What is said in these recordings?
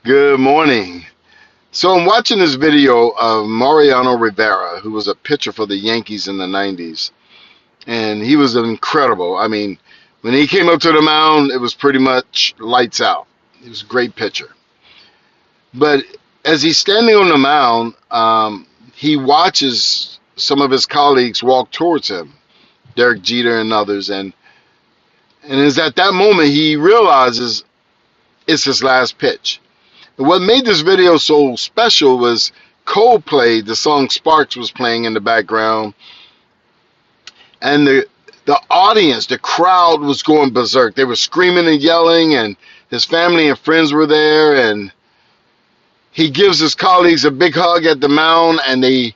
Good morning. So I'm watching this video of Mariano Rivera, who was a pitcher for the Yankees in the 90s. And he was incredible. I mean, when he came up to the mound, it was pretty much lights out. He was a great pitcher. But as he's standing on the mound, he watches some of his colleagues walk towards him, Derek Jeter and others. And it's at that moment he realizes it's his last pitch. What made this video so special was Coldplay, the song Sparks was playing in the background, and the audience, the crowd was going berserk. They were screaming and yelling, and his family and friends were there, and he gives his colleagues a big hug at the mound, and they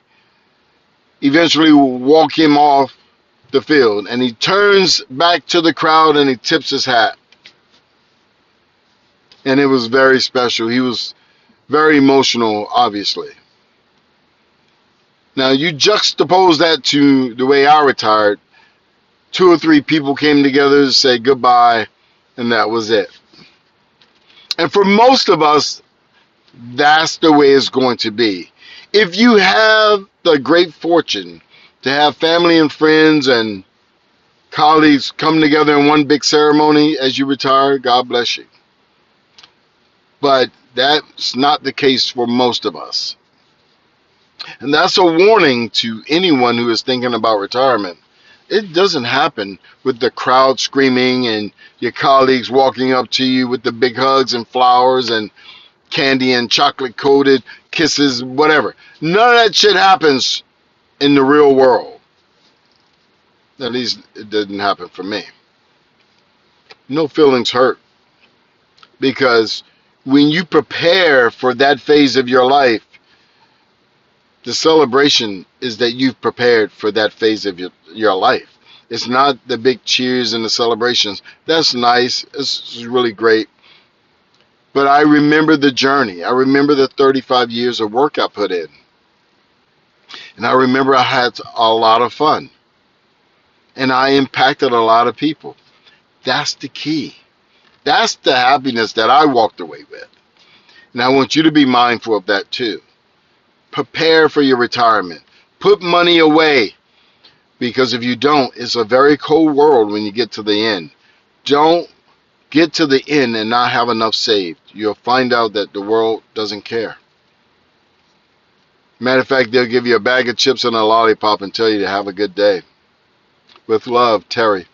eventually walk him off the field, and he turns back to the crowd and he tips his hat. And it was very special. He was very emotional, obviously. Now, you juxtapose that to the way I retired. 2 or 3 people came together to say goodbye, and that was it. And for most of us, that's the way it's going to be. If you have the great fortune to have family and friends and colleagues come together in one big ceremony as you retire, God bless you. But that's not the case for most of us. And that's a warning to anyone who is thinking about retirement. It doesn't happen with the crowd screaming and your colleagues walking up to you with the big hugs and flowers and candy and chocolate coated kisses, whatever. None of that shit happens in the real world. At least it didn't happen for me. No feelings hurt, because when you prepare for that phase of your life, the celebration is that you've prepared for that phase of your life. It's not the big cheers and the celebrations. That's nice. It's really great. But I remember the journey. I remember the 35 years of work I put in. And I remember I had a lot of fun. And I impacted a lot of people. That's the key. That's the happiness that I walked away with. And I want you to be mindful of that too. Prepare for your retirement. Put money away, because if you don't, it's a very cold world when you get to the end. Don't get to the end and not have enough saved. You'll find out that the world doesn't care. Matter of fact, they'll give you a bag of chips and a lollipop and tell you to have a good day. With love, Terry.